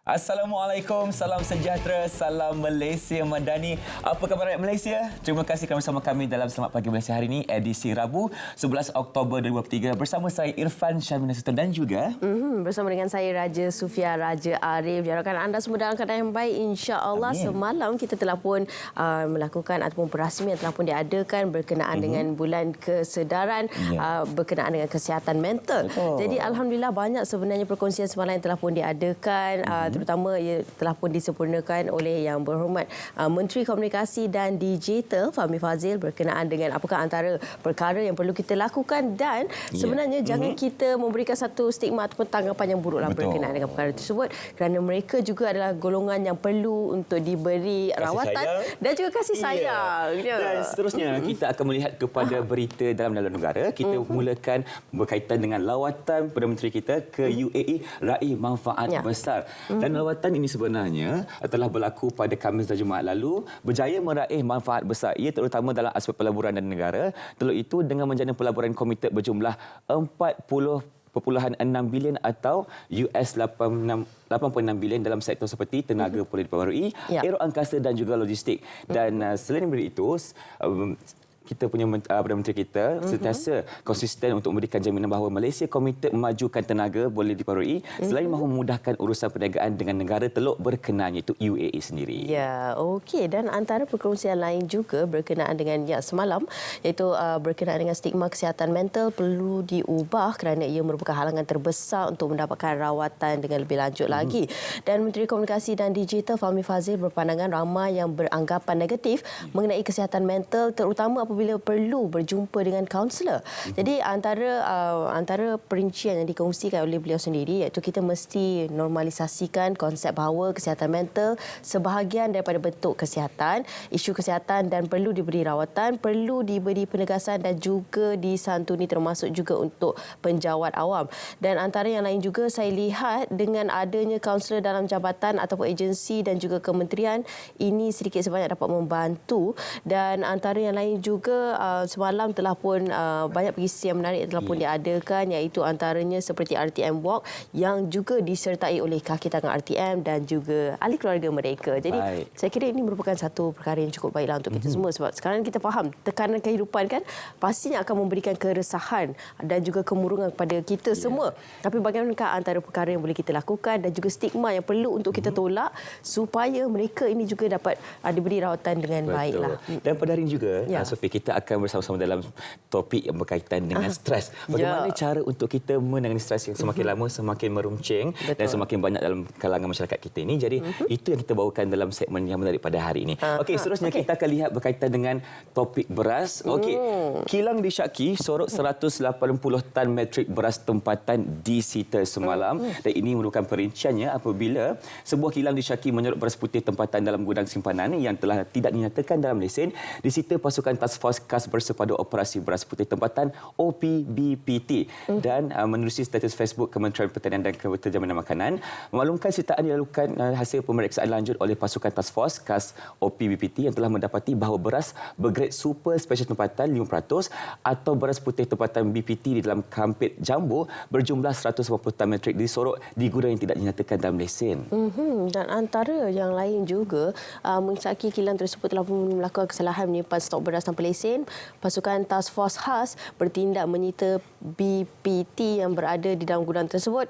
Assalamualaikum, salam sejahtera, salam Malaysia Madani. Apa khabar rakyat Malaysia? Terima kasih kerana bersama kami dalam Selamat Pagi Malaysia hari ini, edisi Rabu 11 Oktober 2023. Bersama saya Irfan Syamina Sultan dan juga bersama dengan saya Raja Sufia Raja Arif. Diharapkan anda semua dalam keadaan yang baik, insya-Allah. Semalam kita telah pun melakukan ataupun perasmian telah pun diadakan berkenaan dengan bulan kesedaran, berkenaan dengan kesihatan mental. Jadi alhamdulillah banyak sebenarnya perkongsian semalam yang telah pun diadakan, terutama ia telah pun disempurnakan oleh Yang Berhormat Menteri Komunikasi dan Digital Fahmi Fadzil berkenaan dengan apakah antara perkara yang perlu kita lakukan dan sebenarnya jangan kita memberikan satu stigma ataupun tanggapan yang buruklah berkenaan dengan perkara tersebut, kerana mereka juga adalah golongan yang perlu untuk diberi rawatan dan juga kasih sayang. Dan seterusnya kita akan melihat kepada berita dalam negara. Kita mulakan berkaitan dengan lawatan Perdana Menteri kita ke UAE raih manfaat besar. Dan lawatan ini sebenarnya telah berlaku pada Khamis dan Jumaat lalu, berjaya meraih manfaat besar. Ia terutama dalam aspek pelaburan dan negara. Teluk itu dengan menjana pelaburan komited berjumlah 40.6 bilion atau US86 86 bilion dalam sektor seperti tenaga pulih diperbarui, aero angkasa dan juga logistik. Dan selain daripada itu, kita punya Perdana Menteri kita sentiasa konsisten untuk memberikan jaminan bahawa Malaysia komited memajukan tenaga boleh diperbarui selain mahu memudahkan urusan perniagaan dengan negara teluk berkenaan, iaitu UAE sendiri. Ya, okey. Dan antara perkongsian lain juga berkenaan dengan semalam, iaitu berkenaan dengan stigma kesihatan mental perlu diubah kerana ia merupakan halangan terbesar untuk mendapatkan rawatan dengan lebih lanjut lagi. Dan Menteri Komunikasi dan Digital Fahmi Fadzil berpandangan ramai yang beranggapan negatif mengenai kesihatan mental, terutama apabila perlu berjumpa dengan kaunselor. Jadi antara perincian yang dikongsikan oleh beliau sendiri, iaitu kita mesti normalisasikan konsep bahawa kesihatan mental sebahagian daripada bentuk kesihatan, isu kesihatan dan perlu diberi rawatan, perlu diberi penegasan dan juga disantuni, termasuk juga untuk penjawat awam. Dan antara yang lain juga saya lihat dengan adanya kaunselor dalam jabatan ataupun agensi dan juga kementerian, ini sedikit sebanyak dapat membantu. Dan antara yang lain juga semalam telah pun banyak perkongsian yang menarik yang telah pun diadakan, iaitu antaranya seperti RTM Walk yang juga disertai oleh kaki tangan RTM dan juga ahli keluarga mereka. Jadi saya kira ini merupakan satu perkara yang cukup baiklah untuk kita semua, sebab sekarang kita faham tekanan kehidupan kan pastinya akan memberikan keresahan dan juga kemurungan kepada kita semua. Tapi bagaimanakah antara perkara yang boleh kita lakukan dan juga stigma yang perlu untuk kita tolak supaya mereka ini juga dapat diberi rawatan dengan baiklah. Dan pada hari ini juga, Sophie, kita akan bersama-sama dalam topik yang berkaitan dengan stres. Bagaimana cara untuk kita menangani stres yang semakin lama semakin meruncing dan semakin banyak dalam kalangan masyarakat kita ini. Jadi itu yang kita bawakan dalam segmen yang menarik pada hari ini. Okey, seterusnya kita akan lihat berkaitan dengan topik beras. Okey, kilang disyaki sorok 180 tan metrik beras tempatan disita semalam, dan ini merupakan perinciannya apabila sebuah kilang disyaki menyorok beras putih tempatan dalam gudang simpanan yang telah tidak dinyatakan dalam lesen disita pasukan Task Force Kas Bersepadu Operasi Beras Putih Tempatan OPBPT. Dan menerusi status Facebook Kementerian Pertanian dan Keterjaminan Makanan memaklumkan sitaan dilakukan hasil pemeriksaan lanjut oleh pasukan Task Force Kas OPBPT yang telah mendapati bahawa beras bergrade super special tempatan 5% atau beras putih tempatan BPT di dalam kampit jumbo berjumlah 150 tan metrik disorok di gudang yang tidak dinyatakan dalam lesen. Dan antara yang lain juga, mensyaki kilang tersebut telah melakukan kesalahan menyimpan stok beras tanpa lesen. Pasukan Task Force khas bertindak menyita BPT yang berada di dalam gudang tersebut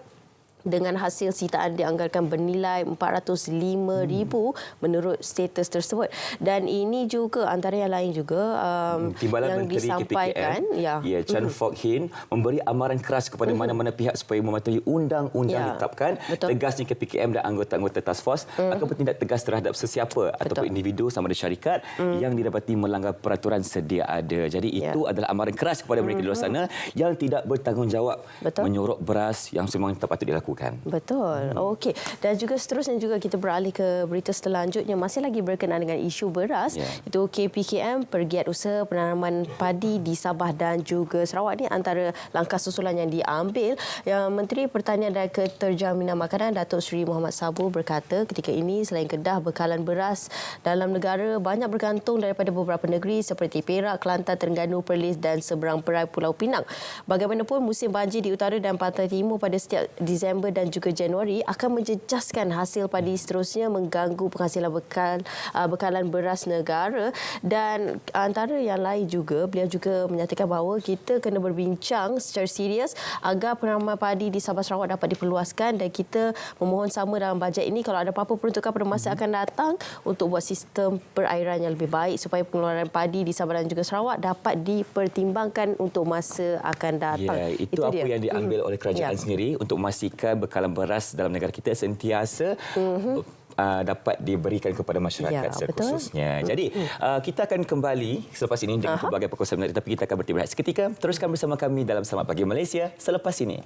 dengan hasil sitaan dianggarkan bernilai 405,000 menurut status tersebut. Dan ini juga antara yang lain juga Timbalan yang Menteri disampaikan KPKM, Chan Fok Hin memberi amaran keras kepada mana-mana pihak supaya mematuhi undang-undang ditetapkan. Tegasnya KPKM dan anggota-anggota Task Force akan bertindak tegas terhadap sesiapa ataupun individu sama ada syarikat yang didapati melanggar peraturan sedia ada. Jadi itu adalah amaran keras kepada mereka di luar sana yang tidak bertanggungjawab menyorok beras yang memang tak patut dilakukan. Betul. Okey. Dan juga seterusnya juga kita beralih ke berita selanjutnya, masih lagi berkenaan dengan isu beras. Itu KPKM pergiat usaha penanaman padi di Sabah dan juga Sarawak. Ini antara langkah susulan yang diambil. Yang Menteri Pertanian dan Keterjaminan Makanan Datuk Seri Muhammad Sabu berkata ketika ini selain Kedah, bekalan beras dalam negara banyak bergantung daripada beberapa negeri seperti Perak, Kelantan, Terengganu, Perlis dan seberang perai Pulau Pinang. Bagaimanapun musim banjir di utara dan pantai timur pada setiap Disember Disember dan juga Januari akan menjejaskan hasil padi seterusnya, mengganggu penghasilan bekalan beras negara. Dan antara yang lain juga, beliau juga menyatakan bahawa kita kena berbincang secara serius agar penanaman padi di Sabah Sarawak dapat diperluaskan, dan kita memohon sama dalam bajet ini kalau ada apa-apa peruntukan pada masa akan datang untuk buat sistem perairan yang lebih baik supaya pengeluaran padi di Sabah dan juga Sarawak dapat dipertimbangkan untuk masa akan datang. Ya, itu apa yang diambil oleh kerajaan sendiri untuk memastikan bekalan beras dalam negara kita sentiasa dapat diberikan kepada masyarakat khususnya. Jadi, kita akan kembali selepas ini dengan pelbagai perkongsian menarik, tapi kita akan berhenti berehat seketika. Teruskan bersama kami dalam Selamat Pagi Malaysia selepas ini.